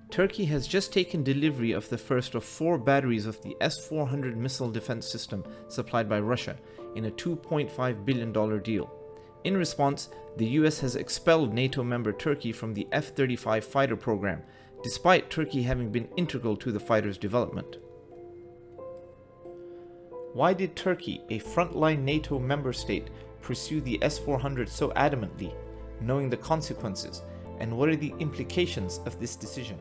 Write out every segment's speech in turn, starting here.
Turkey has just taken delivery of the first of 4 batteries of the S-400 missile defense system supplied by Russia in a $2.5 billion deal. In response, the US has expelled NATO member Turkey from the F-35 fighter program, despite Turkey having been integral to the fighter's development. Why did Turkey, a frontline NATO member state, pursue the S-400 so adamantly, knowing the consequences, and what are the implications of this decision?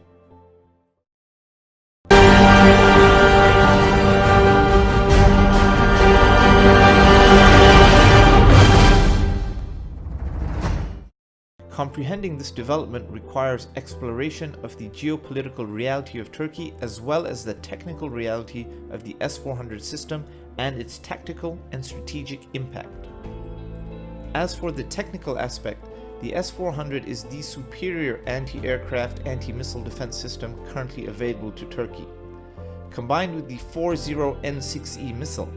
Comprehending this development requires exploration of the geopolitical reality of Turkey as well as the technical reality of the S-400 system and its tactical and strategic impact. As for the technical aspect, the S-400 is the superior anti-aircraft, anti-missile defense system currently available to Turkey. Combined with the 40N6E missile,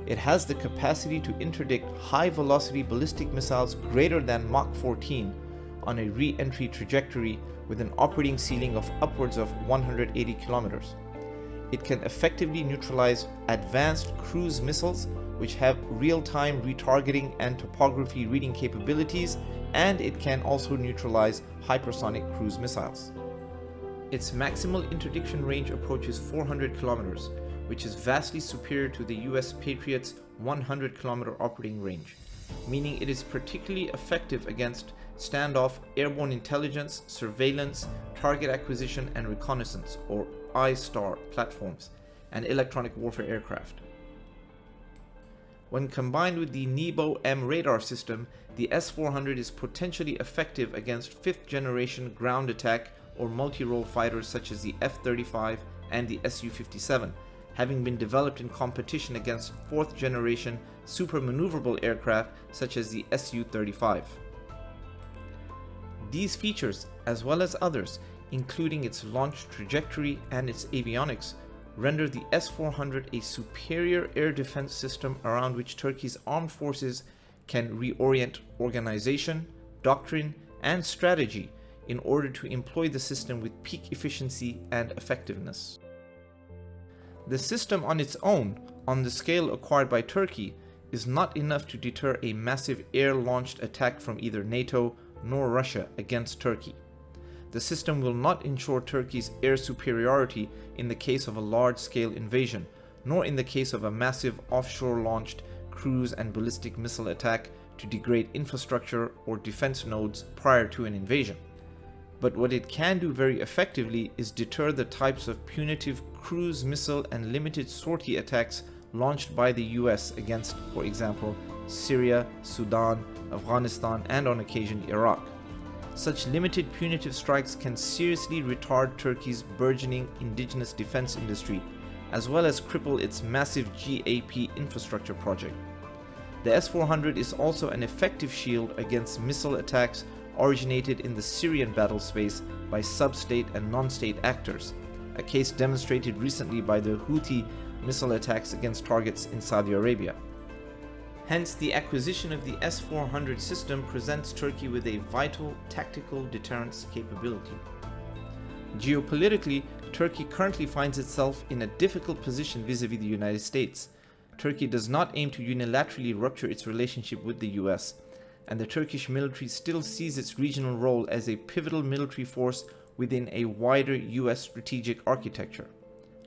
it has the capacity to interdict high-velocity ballistic missiles greater than Mach 14 on a re-entry trajectory with an operating ceiling of upwards of 180 kilometers. It can effectively neutralize advanced cruise missiles which have real-time retargeting and topography reading capabilities, and it can also neutralize hypersonic cruise missiles. Its maximal interdiction range approaches 400 kilometers, which is vastly superior to the US Patriot's 100-kilometer operating range, meaning it is particularly effective against standoff airborne intelligence, surveillance, target acquisition and reconnaissance, or ISTAR platforms, and electronic warfare aircraft. When combined with the NEBO-M radar system, the S-400 is potentially effective against 5th-generation ground attack or multi-role fighters such as the F-35 and the Su-57, having been developed in competition against 4th-generation super-maneuverable aircraft such as the Su-35. These features, as well as others, including its launch trajectory and its avionics, render the S-400 a superior air defense system around which Turkey's armed forces can reorient organization, doctrine, and strategy in order to employ the system with peak efficiency and effectiveness. The system on its own, on the scale acquired by Turkey, is not enough to deter a massive air-launched attack from either NATO nor Russia against Turkey. The system will not ensure Turkey's air superiority in the case of a large-scale invasion, nor in the case of a massive offshore-launched cruise and ballistic missile attack to degrade infrastructure or defense nodes prior to an invasion. But what it can do very effectively is deter the types of punitive cruise missile and limited sortie attacks launched by the US against, for example, Syria, Sudan, Afghanistan, and on occasion Iraq. Such limited punitive strikes can seriously retard Turkey's burgeoning indigenous defense industry, as well as cripple its massive GAP infrastructure project. The S-400 is also an effective shield against missile attacks originated in the Syrian battle space by sub-state and non-state actors, a case demonstrated recently by the Houthi missile attacks against targets in Saudi Arabia. Hence, the acquisition of the S-400 system presents Turkey with a vital tactical deterrence capability. Geopolitically, Turkey currently finds itself in a difficult position vis-à-vis the United States. Turkey does not aim to unilaterally rupture its relationship with the US, and the Turkish military still sees its regional role as a pivotal military force within a wider US strategic architecture.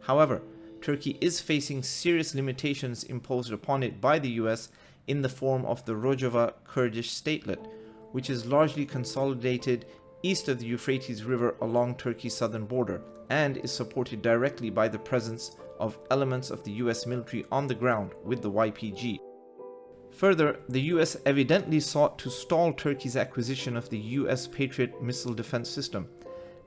However, Turkey is facing serious limitations imposed upon it by the US in the form of the Rojava Kurdish statelet, which is largely consolidated east of the Euphrates River along Turkey's southern border and is supported directly by the presence of elements of the US military on the ground with the YPG. Further, the US evidently sought to stall Turkey's acquisition of the US Patriot missile defense system,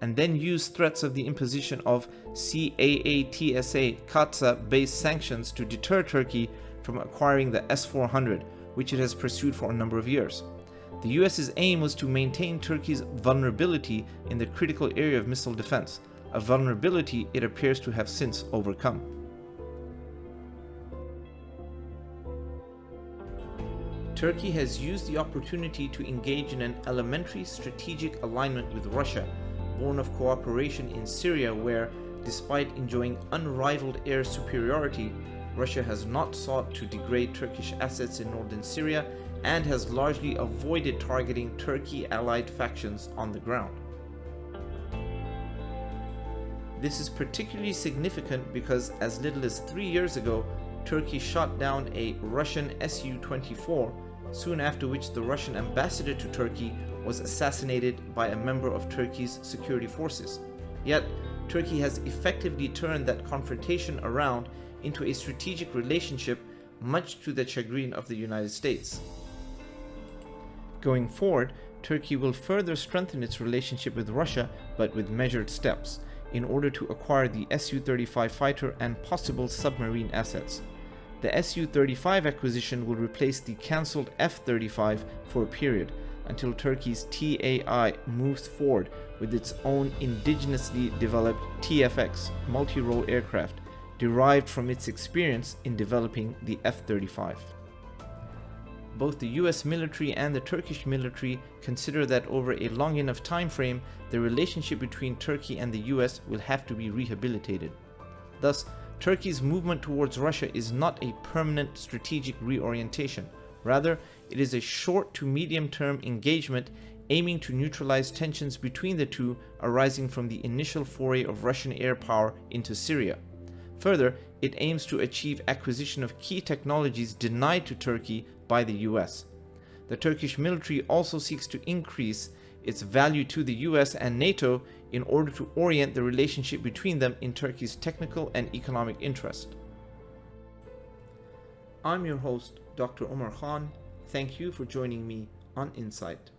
and then used threats of the imposition of CAATSA-based sanctions to deter Turkey from acquiring the S-400, which it has pursued for a number of years. The US's aim was to maintain Turkey's vulnerability in the critical area of missile defense, a vulnerability it appears to have since overcome. Turkey has used the opportunity to engage in an elementary strategic alignment with Russia born of cooperation in Syria, where, despite enjoying unrivaled air superiority, Russia has not sought to degrade Turkish assets in northern Syria and has largely avoided targeting Turkey-allied factions on the ground. This is particularly significant because as little as 3 years ago, Turkey shot down a Russian Su-24, soon after which the Russian ambassador to Turkey was assassinated by a member of Turkey's security forces. Yet, Turkey has effectively turned that confrontation around into a strategic relationship, much to the chagrin of the United States. Going forward, Turkey will further strengthen its relationship with Russia, but with measured steps, in order to acquire the Su-35 fighter and possible submarine assets. The Su-35 acquisition will replace the cancelled F-35 for a period, until Turkey's TAI moves forward with its own indigenously developed TFX multi-role aircraft, derived from its experience in developing the F-35. Both the US military and the Turkish military consider that over a long enough time frame, the relationship between Turkey and the US will have to be rehabilitated. Thus, Turkey's movement towards Russia is not a permanent strategic reorientation. Rather, it is a short to medium-term engagement aiming to neutralize tensions between the two arising from the initial foray of Russian air power into Syria. Further, it aims to achieve acquisition of key technologies denied to Turkey by the US. The Turkish military also seeks to increase its value to the US and NATO in order to orient the relationship between them in Turkey's technical and economic interest. I'm your host, Dr. Omar Khan. Thank you for joining me on Insight.